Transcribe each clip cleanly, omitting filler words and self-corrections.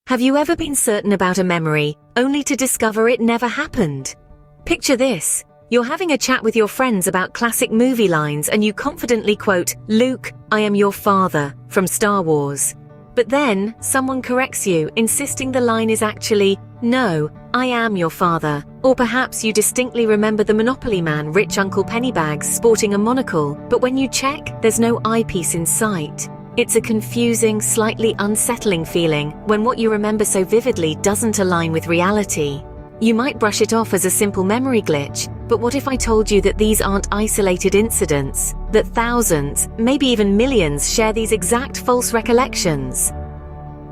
Have you ever been certain about a memory, only to discover it never happened? Picture this. You're having a chat with your friends about classic movie lines and you confidently quote, "Luke, I am your father," from Star Wars. But then, someone corrects you, insisting the line is actually, "No, I am your father." Or perhaps you distinctly remember the Monopoly man, rich Uncle Pennybags, sporting a monocle, but when you check, there's no eyepiece in sight. It's a confusing, slightly unsettling feeling when what you remember so vividly doesn't align with reality. You might brush it off as a simple memory glitch, but what if I told you that these aren't isolated incidents, that thousands, maybe even millions, share these exact false recollections?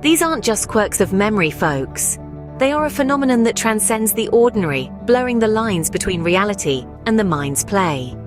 These aren't just quirks of memory, folks. They are a phenomenon that transcends the ordinary, blurring the lines between reality and the mind's play.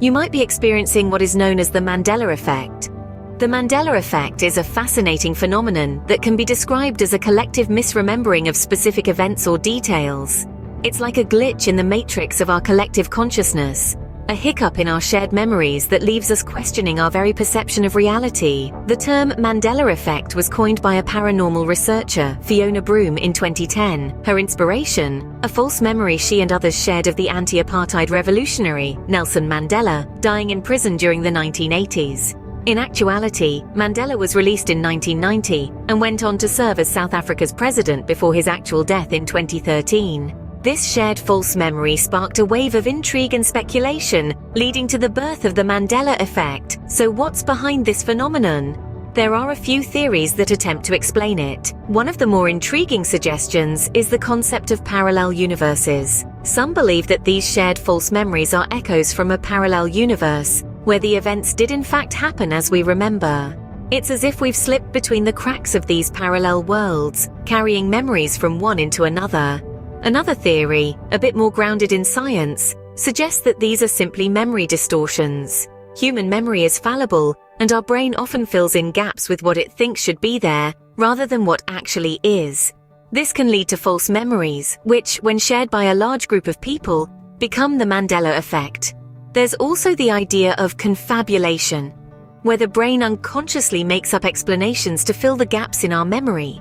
You might be experiencing what is known as the Mandela Effect. The Mandela Effect is a fascinating phenomenon that can be described as a collective misremembering of specific events or details. It's like a glitch in the matrix of our collective consciousness, a hiccup in our shared memories that leaves us questioning our very perception of reality. The term Mandela Effect was coined by a paranormal researcher, Fiona Broome, in 2010. Her inspiration, a false memory she and others shared of the anti-apartheid revolutionary, Nelson Mandela, dying in prison during the 1980s. In actuality, Mandela was released in 1990 and went on to serve as South Africa's president before his actual death in 2013. This shared false memory sparked a wave of intrigue and speculation, leading to the birth of the Mandela Effect. So what's behind this phenomenon? There are a few theories that attempt to explain it. One of the more intriguing suggestions is the concept of parallel universes. Some believe that these shared false memories are echoes from a parallel universe, where the events did in fact happen as we remember. It's as if we've slipped between the cracks of these parallel worlds, carrying memories from one into another. Another theory, a bit more grounded in science, suggests that these are simply memory distortions. Human memory is fallible, and our brain often fills in gaps with what it thinks should be there, rather than what actually is. This can lead to false memories, which, when shared by a large group of people, become the Mandela Effect. There's also the idea of confabulation, where the brain unconsciously makes up explanations to fill the gaps in our memory.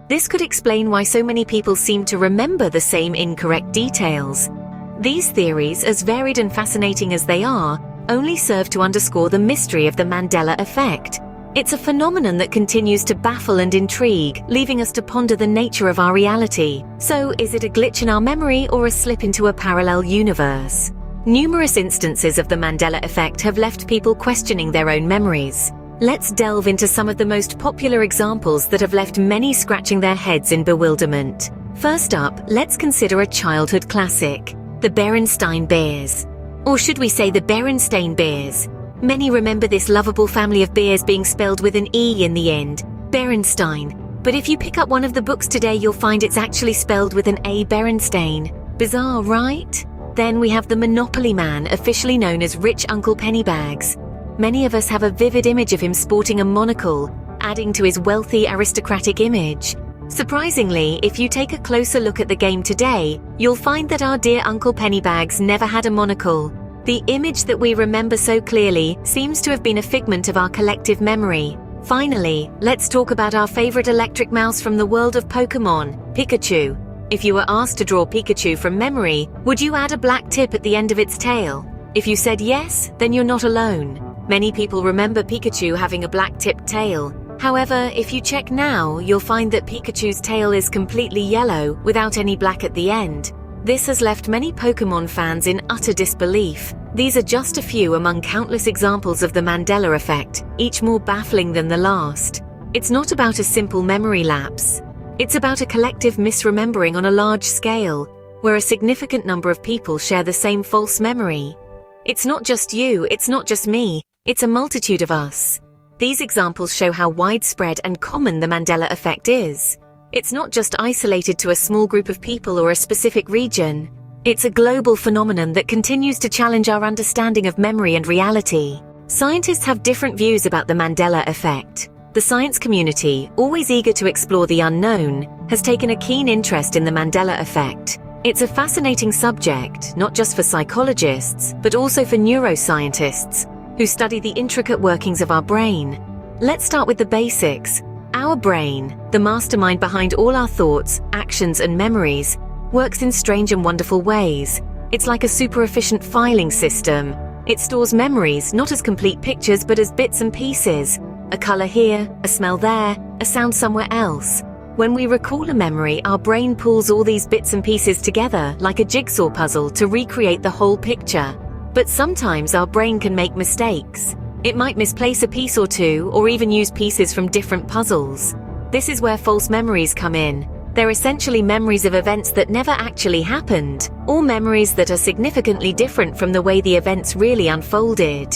This could explain why so many people seem to remember the same incorrect details. These theories, as varied and fascinating as they are, only serve to underscore the mystery of the Mandela Effect. It's a phenomenon that continues to baffle and intrigue, leaving us to ponder the nature of our reality. So, is it a glitch in our memory or a slip into a parallel universe? Numerous instances of the Mandela Effect have left people questioning their own memories. Let's delve into some of the most popular examples that have left many scratching their heads in bewilderment. First up, let's consider a childhood classic, the Berenstein Bears. Or should we say the Berenstain Bears? Many remember this lovable family of bears being spelled with an E in the end, Berenstein. But if you pick up one of the books today, you'll find it's actually spelled with an A, Berenstain. Bizarre, right? Then we have the Monopoly man, officially known as Rich Uncle Pennybags. Many of us have a vivid image of him sporting a monocle, adding to his wealthy aristocratic image. Surprisingly, if you take a closer look at the game today, you'll find that our dear Uncle Pennybags never had a monocle. The image that we remember so clearly seems to have been a figment of our collective memory. Finally, let's talk about our favorite electric mouse from the world of Pokemon, Pikachu. If you were asked to draw Pikachu from memory, would you add a black tip at the end of its tail? If you said yes, then you're not alone. Many people remember Pikachu having a black-tipped tail. However, if you check now, you'll find that Pikachu's tail is completely yellow, without any black at the end. This has left many Pokemon fans in utter disbelief. These are just a few among countless examples of the Mandela Effect, each more baffling than the last. It's not about a simple memory lapse. It's about a collective misremembering on a large scale, where a significant number of people share the same false memory. It's not just you, it's not just me, it's a multitude of us. These examples show how widespread and common the Mandela Effect is. It's not just isolated to a small group of people or a specific region. It's a global phenomenon that continues to challenge our understanding of memory and reality. Scientists have different views about the Mandela Effect. The science community, always eager to explore the unknown, has taken a keen interest in the Mandela Effect. It's a fascinating subject, not just for psychologists, but also for neuroscientists, who study the intricate workings of our brain. Let's start with the basics. Our brain, the mastermind behind all our thoughts, actions, and memories, works in strange and wonderful ways. It's like a super efficient filing system. It stores memories not as complete pictures but as bits and pieces. A color here, a smell there, a sound somewhere else. When we recall a memory, our brain pulls all these bits and pieces together like a jigsaw puzzle to recreate the whole picture. But sometimes our brain can make mistakes. It might misplace a piece or two, or even use pieces from different puzzles. This is where false memories come in. They're essentially memories of events that never actually happened, or memories that are significantly different from the way the events really unfolded.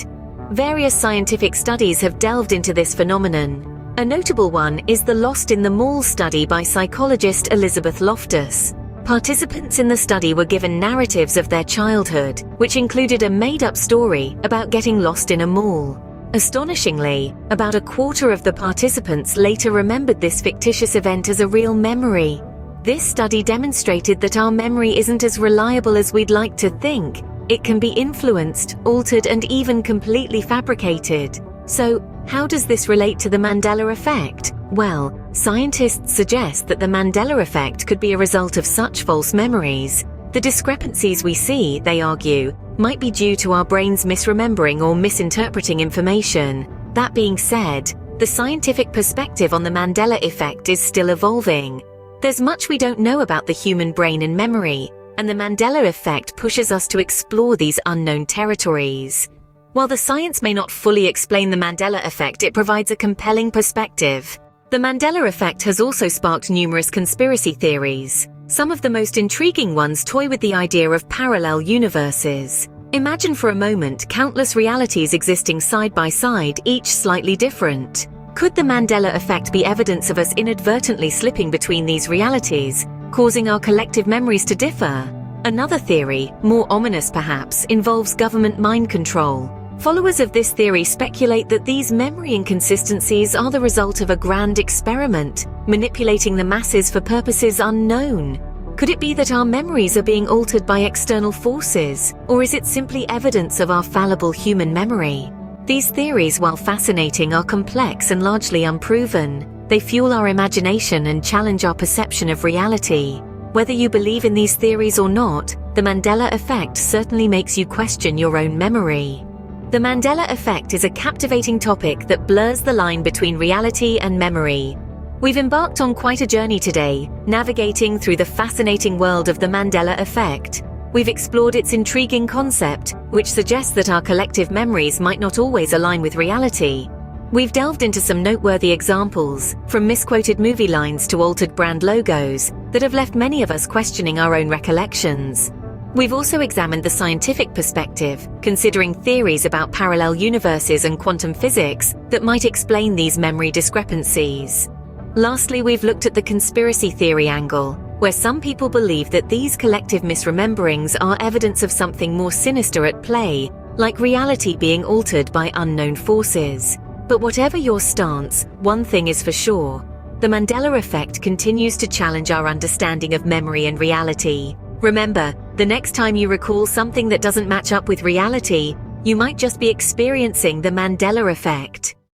Various scientific studies have delved into this phenomenon. A notable one is the Lost in the Mall study by psychologist Elizabeth Loftus. Participants in the study were given narratives of their childhood, which included a made-up story about getting lost in a mall. Astonishingly, about a quarter of the participants later remembered this fictitious event as a real memory. This study demonstrated that our memory isn't as reliable as we'd like to think. It can be influenced, altered, and even completely fabricated. So, how does this relate to the Mandela Effect? Well, scientists suggest that the Mandela Effect could be a result of such false memories. The discrepancies we see, they argue, might be due to our brains misremembering or misinterpreting information. That being said, the scientific perspective on the Mandela Effect is still evolving. There's much we don't know about the human brain and memory, and the Mandela Effect pushes us to explore these unknown territories. While the science may not fully explain the Mandela Effect, it provides a compelling perspective. The Mandela Effect has also sparked numerous conspiracy theories. Some of the most intriguing ones toy with the idea of parallel universes. Imagine for a moment countless realities existing side by side, each slightly different. Could the Mandela Effect be evidence of us inadvertently slipping between these realities, causing our collective memories to differ? Another theory, more ominous perhaps, involves government mind control. Followers of this theory speculate that these memory inconsistencies are the result of a grand experiment, manipulating the masses for purposes unknown. Could it be that our memories are being altered by external forces, or is it simply evidence of our fallible human memory? These theories, while fascinating, are complex and largely unproven. They fuel our imagination and challenge our perception of reality. Whether you believe in these theories or not, the Mandela Effect certainly makes you question your own memory. The Mandela Effect is a captivating topic that blurs the line between reality and memory. We've embarked on quite a journey today, navigating through the fascinating world of the Mandela Effect. We've explored its intriguing concept, which suggests that our collective memories might not always align with reality. We've delved into some noteworthy examples, from misquoted movie lines to altered brand logos, that have left many of us questioning our own recollections. We've also examined the scientific perspective, considering theories about parallel universes and quantum physics that might explain these memory discrepancies. Lastly, we've looked at the conspiracy theory angle, where some people believe that these collective misrememberings are evidence of something more sinister at play, like reality being altered by unknown forces. But whatever your stance, one thing is for sure: the Mandela Effect continues to challenge our understanding of memory and reality. Remember, the next time you recall something that doesn't match up with reality, you might just be experiencing the Mandela Effect.